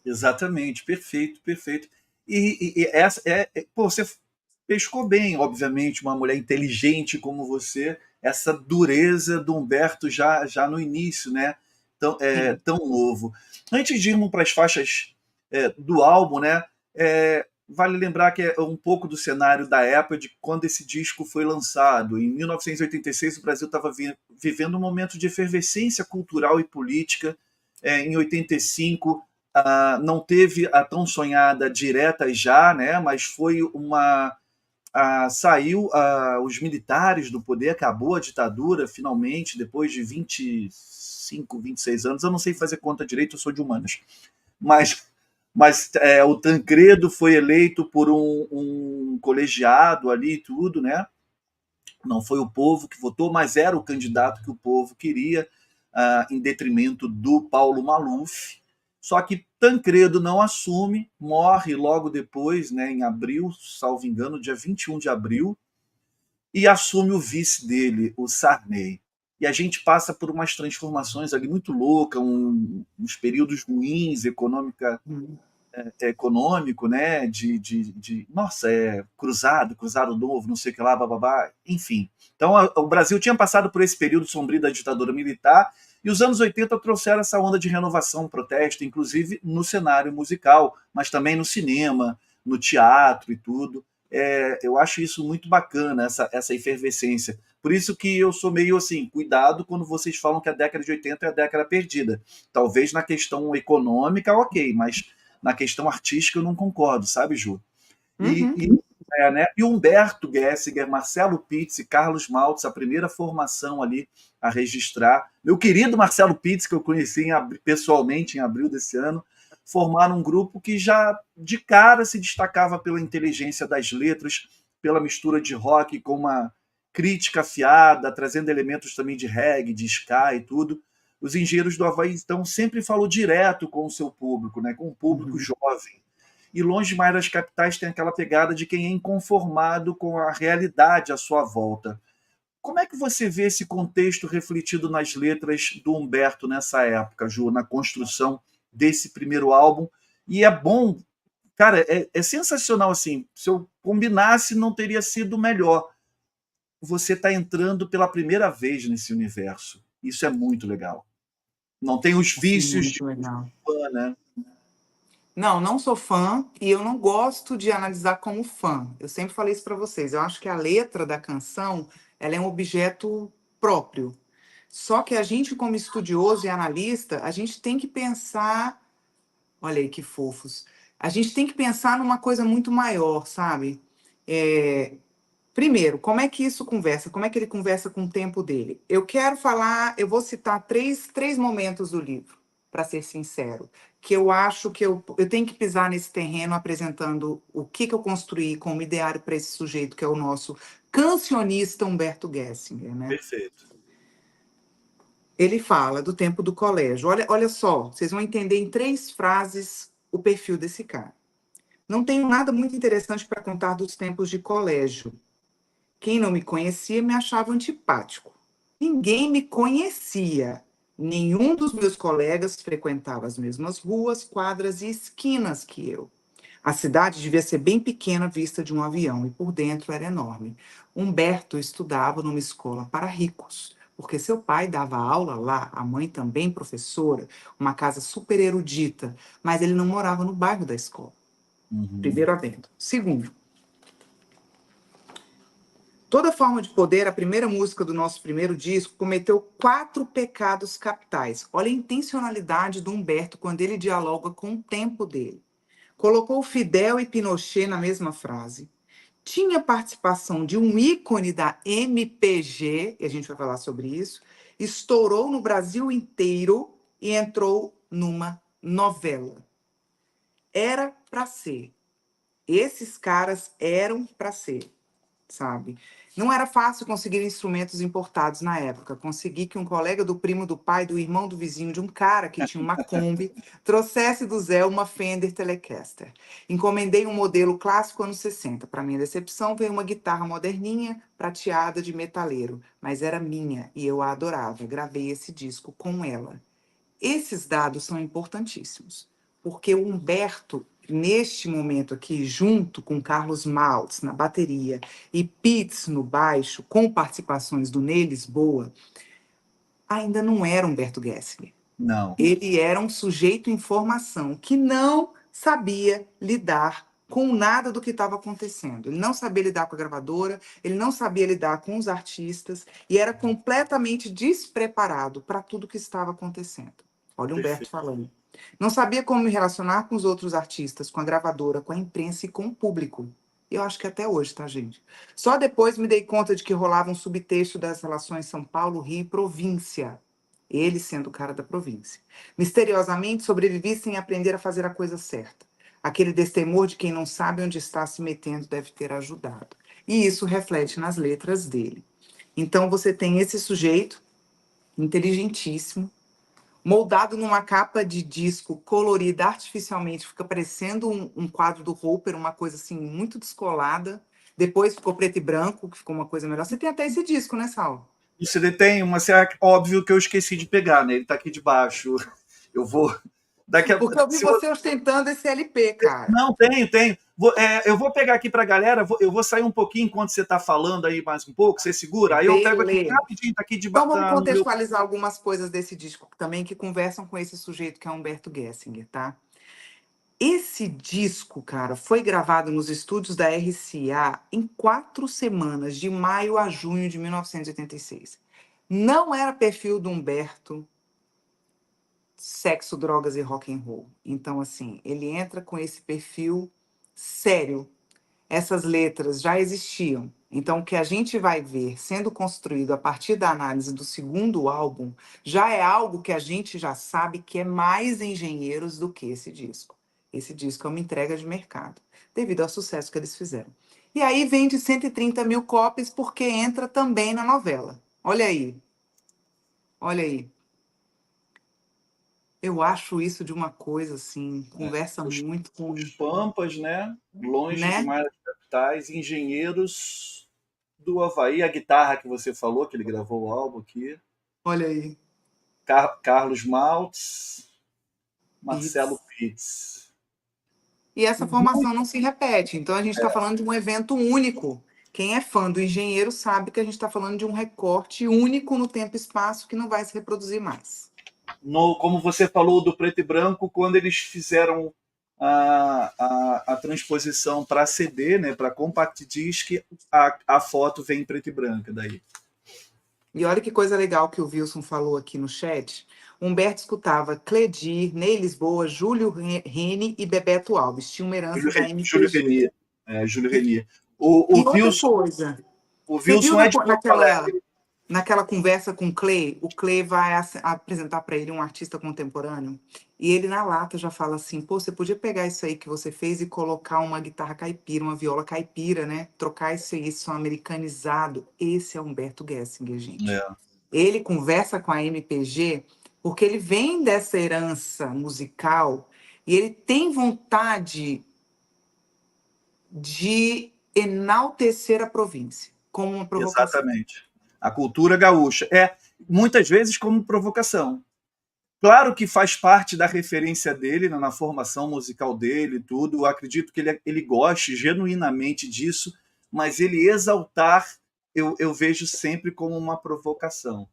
Exatamente, perfeito, perfeito. E essa pô, você pescou bem, obviamente, uma mulher inteligente como você, essa dureza do Humberto já no início, né? Sim. Tão novo. Antes de irmos para as faixas do álbum, né? Vale lembrar que é um pouco do cenário da época de quando esse disco foi lançado. Em 1986, o Brasil estava vivendo um momento de efervescência cultural e política. Em 85, não teve a tão sonhada direta já, né? Mas foi uma saiu os militares do poder, acabou a ditadura finalmente depois de 25, 26 anos. Eu não sei fazer conta direito, eu sou de humanas, mas o Tancredo foi eleito por um colegiado ali e tudo, né? Não foi o povo que votou, mas era o candidato que o povo queria, em detrimento do Paulo Maluf. Só que Tancredo não assume, morre logo depois, né, em abril, salvo engano, dia 21 de abril, e assume o vice dele, o Sarney. E a gente passa por umas transformações ali muito loucas, uns períodos ruins Hum. econômico, né? Nossa, cruzado novo, não sei o que lá, bababá, enfim. Então, o Brasil tinha passado por esse período sombrio da ditadura militar, e os anos 80 trouxeram essa onda de renovação, protesto, inclusive no cenário musical, mas também no cinema, no teatro e tudo. Eu acho isso muito bacana, essa efervescência. Por isso que eu sou meio assim, cuidado quando vocês falam que a década de 80 é a década perdida. Talvez na questão econômica, ok, mas na questão artística eu não concordo, sabe, Ju? E, Uhum. e, né? E Humberto Gessinger, Marcelo Pizzi, Carlos Maltz, a primeira formação ali a registrar. Meu querido Marcelo Pizzi, que eu conheci pessoalmente em abril desse ano, formaram um grupo que já de cara se destacava pela inteligência das letras, pela mistura de rock com uma crítica afiada, trazendo elementos também de reggae, de ska e tudo. Os Engenheiros do Havaí, então, sempre falou direto com o seu público, né, com o público Uhum. jovem. E longe mais das capitais tem aquela pegada de quem é inconformado com a realidade à sua volta. Como é que você vê esse contexto refletido nas letras do Humberto nessa época, Ju, na construção desse primeiro álbum? E é bom, cara, é sensacional assim. Se eu combinasse, não teria sido melhor. Você está entrando pela primeira vez nesse universo. Isso é muito legal. Não tem os vícios de Muito legal. fã, né? Não, não sou fã e eu não gosto de analisar como fã. Eu sempre falei isso para vocês. Eu acho que a letra da canção, ela é um objeto próprio. Só que a gente, como estudioso e analista, a gente tem que pensar, olha aí que fofos. A gente tem que pensar numa coisa muito maior, sabe? É, primeiro, como é que isso conversa? Como é que ele conversa com o tempo dele? Eu quero falar, eu vou citar três momentos do livro, para ser sincero, que eu acho que eu tenho que pisar nesse terreno apresentando o que eu construí como ideário para esse sujeito, que é o nosso cancionista Humberto Gessinger, né? Perfeito. Ele fala do tempo do colégio. Olha só, vocês vão entender em três frases o perfil desse cara. Não tenho nada muito interessante para contar dos tempos de colégio. Quem não me conhecia me achava antipático. Ninguém me conhecia. Nenhum dos meus colegas frequentava as mesmas ruas, quadras e esquinas que eu. A cidade devia ser bem pequena vista de um avião e por dentro era enorme. Humberto estudava numa escola para ricos, porque seu pai dava aula lá, a mãe também professora, uma casa super erudita, mas ele não morava no bairro da escola. Uhum. Primeiro adendo. Segundo, toda forma de poder, a primeira música do nosso primeiro disco, cometeu quatro pecados capitais. Olha a intencionalidade do Humberto quando ele dialoga com o tempo dele. Colocou Fidel e Pinochet na mesma frase. Tinha participação de um ícone da MPG, e a gente vai falar sobre isso, estourou no Brasil inteiro e entrou numa novela. Era para ser. Esses caras eram para ser, sabe? Não era fácil conseguir instrumentos importados na época. Consegui que um colega do primo do pai, do irmão do vizinho, de um cara que tinha uma Kombi, trouxesse do Zé uma Fender Telecaster. Encomendei um modelo clássico anos 60. Para minha decepção, veio uma guitarra moderninha, prateada de metaleiro, mas era minha e eu a adorava. Gravei esse disco com ela. Esses dados são importantíssimos. porque o Humberto, neste momento aqui, junto com Carlos Maltz na bateria e Pitts no baixo, com participações do Ney Lisboa, ainda não era Humberto Gessinger. Não. Ele era um sujeito em formação que não sabia lidar com nada do que estava acontecendo. Ele não sabia lidar com a gravadora, ele não sabia lidar com os artistas e era completamente despreparado para tudo que estava acontecendo. Olha o Humberto Perfeito. falando. Não sabia como me relacionar com os outros artistas, com a gravadora, com a imprensa e com o público. Eu acho que até hoje, tá, gente? Só depois me dei conta de que rolava um subtexto das relações São Paulo, Rio e província. Ele sendo o cara da província. Misteriosamente sobrevivi sem aprender a fazer a coisa certa. Aquele destemor de quem não sabe onde está se metendo deve ter ajudado. E isso reflete nas letras dele. Então você tem esse sujeito inteligentíssimo, moldado numa capa de disco colorida artificialmente, fica parecendo um quadro do Hopper, uma coisa assim muito descolada. Depois ficou preto e branco, que ficou uma coisa melhor. Você tem até esse disco, né, Sal? O CD tem uma, óbvio que eu esqueci de pegar, né? Ele está aqui debaixo. Eu vou. Daqui a, Porque eu vi se eu, você ostentando esse LP, cara. não, tenho. Eu vou pegar aqui para a galera, eu vou sair um pouquinho enquanto você está falando aí mais um pouco, você segura, aí eu pego aqui Beleza. rapidinho, tá aqui Então vamos no meu. contextualizar algumas coisas desse disco também que conversam com esse sujeito que é Humberto Gessinger, tá? Esse disco, cara, foi gravado nos estúdios da RCA em 4 semanas, de maio a junho de 1986. Não era perfil do Humberto, sexo, drogas e rock and roll. Então, assim, ele entra com esse perfil sério. Essas letras já existiam. Então, o que a gente vai ver sendo construído a partir da análise do segundo álbum já é algo que a gente já sabe que é mais engenheiros do que esse disco. Esse disco é uma entrega de mercado, devido ao sucesso que eles fizeram. E aí vende 130 mil cópias porque entra também na novela. Olha aí, olha aí. Eu acho isso de uma coisa assim, conversa Os, muito com, os Pampas, né? Longe né? demais das capitais, engenheiros do Havaí, a guitarra que você falou, que ele gravou o álbum aqui. Olha aí. Carlos Maltz, Marcelo Pitts. Pitts. E essa formação não se repete. Então, a gente está falando de um evento único. Quem é fã do engenheiro sabe que a gente está falando de um recorte único no tempo e espaço que não vai se reproduzir mais. Como você falou do preto e branco, quando eles fizeram a transposição para CD, né, para compact disc, a foto vem em preto e branco daí. E olha que coisa legal que o Wilson falou aqui no chat. Humberto escutava Cledir, Ney Lisboa, Júlio Rene e Bebeto Alves. Tinha uma herança da Júlio MPG. Renier. Júlio Renier. E O outra Wilson, coisa, o você viu Wilson é de Porto Alegre. naquela conversa com o Clay vai apresentar para ele um artista contemporâneo, e ele na lata já fala assim, pô, você podia pegar isso aí que você fez e colocar uma guitarra caipira, uma viola caipira, né? Trocar isso americanizado. Esse é Humberto Gessinger, gente. É, Ele conversa com a MPG porque ele vem dessa herança musical e ele tem vontade de enaltecer a província como uma provocação. exatamente. A cultura gaúcha. Muitas vezes como provocação. Claro que faz parte da referência dele, na formação musical dele e tudo. Eu acredito que ele goste genuinamente disso, mas ele exaltar, eu vejo sempre como uma provocação.